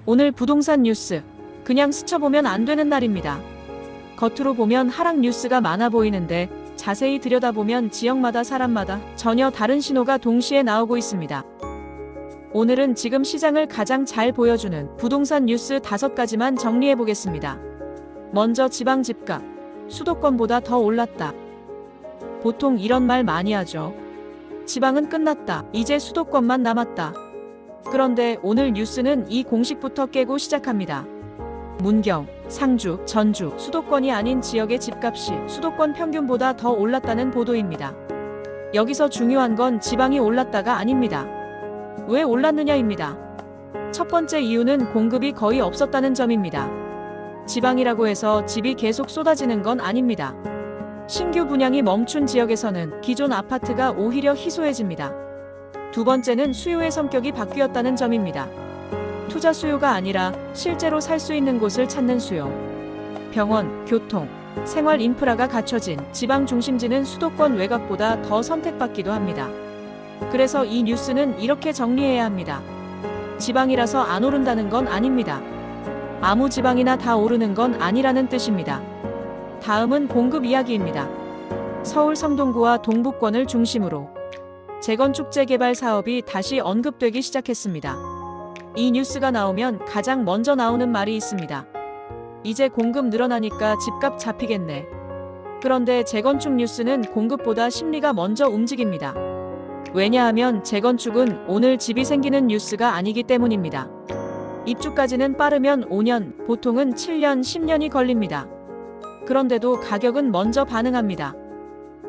오늘 부동산 뉴스, 그냥 스쳐보면 안 되는 날입니다. 겉으로 보면 하락 뉴스가 많아 보이는데 자세히 들여다보면 지역마다 사람마다 전혀 다른 신호가 동시에 나오고 있습니다. 오늘은 지금 시장을 가장 잘 보여주는 부동산 뉴스 5가지만 정리해 보겠습니다. 먼저 지방 집값, 수도권보다 더 올랐다. 보통 이런 말 많이 하죠. 지방은 끝났다. 이제 수도권만 남았다. 그런데 오늘 뉴스는 이 공식부터 깨고 시작합니다. 문경, 상주, 전주, 수도권이 아닌 지역의 집값이 수도권 평균보다 더 올랐다는 보도입니다. 여기서 중요한 건 지방이 올랐다가 아닙니다. 왜 올랐느냐입니다. 첫 번째 이유는 공급이 거의 없었다는 점입니다. 지방이라고 해서 집이 계속 쏟아지는 건 아닙니다. 신규 분양이 멈춘 지역에서는 기존 아파트가 오히려 희소해집니다. 두 번째는 수요의 성격이 바뀌었다는 점입니다. 투자 수요가 아니라 실제로 살 수 있는 곳을 찾는 수요. 병원, 교통, 생활 인프라가 갖춰진 지방 중심지는 수도권 외곽보다 더 선택받기도 합니다. 그래서 이 뉴스는 이렇게 정리해야 합니다. 지방이라서 안 오른다는 건 아닙니다. 아무 지방이나 다 오르는 건 아니라는 뜻입니다. 다음은 공급 이야기입니다. 서울 성동구와 동북권을 중심으로 재건축 재개발 사업이 다시 언급되기 시작했습니다. 이 뉴스가 나오면 가장 먼저 나오는 말이 있습니다. 이제 공급 늘어나니까 집값 잡히겠네. 그런데 재건축 뉴스는 공급보다 심리가 먼저 움직입니다. 왜냐하면 재건축은 오늘 집이 생기는 뉴스가 아니기 때문입니다. 입주까지는 빠르면 5년, 보통은 7년, 10년이 걸립니다. 그런데도 가격은 먼저 반응합니다.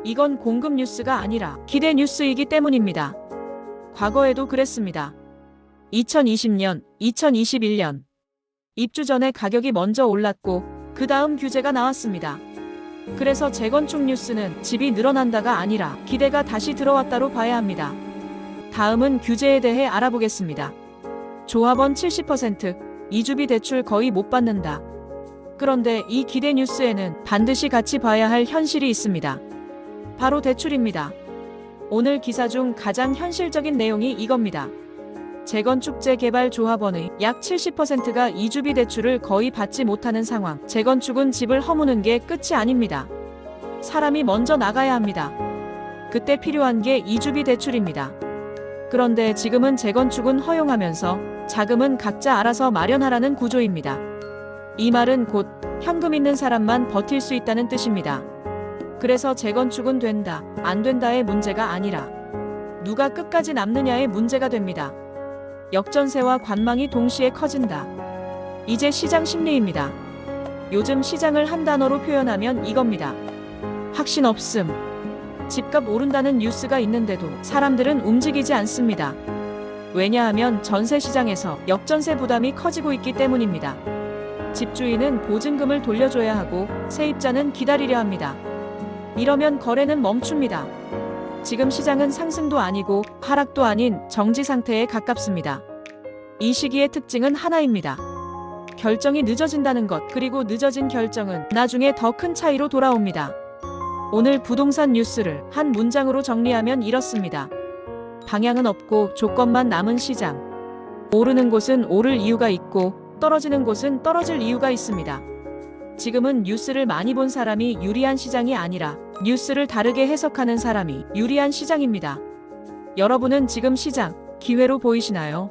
이건 공급 뉴스가 아니라 기대 뉴스이기 때문입니다. 과거에도 그랬습니다. 2020년, 2021년. 입주 전에 가격이 먼저 올랐고 그 다음 규제가 나왔습니다. 그래서 재건축 뉴스는 집이 늘어난다가 아니라 기대가 다시 들어왔다로 봐야 합니다. 다음은 규제에 대해 알아보겠습니다. 조합원 70%, 이주비 대출 거의 못 받는다. 그런데 이 기대 뉴스에는 반드시 같이 봐야 할 현실이 있습니다. 바로 대출입니다. 오늘 기사 중 가장 현실적인 내용이 이겁니다. 재건축 재개발 조합원의 약 70%가 이주비 대출을 거의 받지 못하는 상황. 재건축은 집을 허무는 게 끝이 아닙니다. 사람이 먼저 나가야 합니다. 그때 필요한 게 이주비 대출입니다. 그런데 지금은 재건축은 허용하면서 자금은 각자 알아서 마련하라는 구조입니다. 이 말은 곧 현금 있는 사람만 버틸 수 있다는 뜻입니다. 그래서 재건축은 된다, 안 된다의 문제가 아니라 누가 끝까지 남느냐의 문제가 됩니다. 역전세와 관망이 동시에 커진다. 이제 시장 심리입니다. 요즘 시장을 한 단어로 표현하면 이겁니다. 확신 없음. 집값 오른다는 뉴스가 있는데도 사람들은 움직이지 않습니다. 왜냐하면 전세 시장에서 역전세 부담이 커지고 있기 때문입니다. 집주인은 보증금을 돌려줘야 하고 세입자는 기다리려 합니다. 이러면 거래는 멈춥니다. 지금 시장은 상승도 아니고 하락도 아닌 정지 상태에 가깝습니다. 이 시기의 특징은 하나입니다. 결정이 늦어진다는 것, 그리고 늦어진 결정은 나중에 더 큰 차이로 돌아옵니다. 오늘 부동산 뉴스를 한 문장으로 정리하면 이렇습니다. 방향은 없고 조건만 남은 시장. 오르는 곳은 오를 이유가 있고 떨어지는 곳은 떨어질 이유가 있습니다. 지금은 뉴스를 많이 본 사람이 유리한 시장이 아니라 뉴스를 다르게 해석하는 사람이 유리한 시장입니다. 여러분은 지금 시장, 기회로 보이시나요?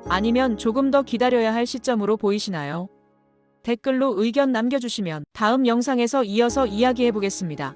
아니면 조금 더 기다려야 할 시점으로 보이시나요? 댓글로 의견 남겨주시면 다음 영상에서 이어서 이야기해 보겠습니다.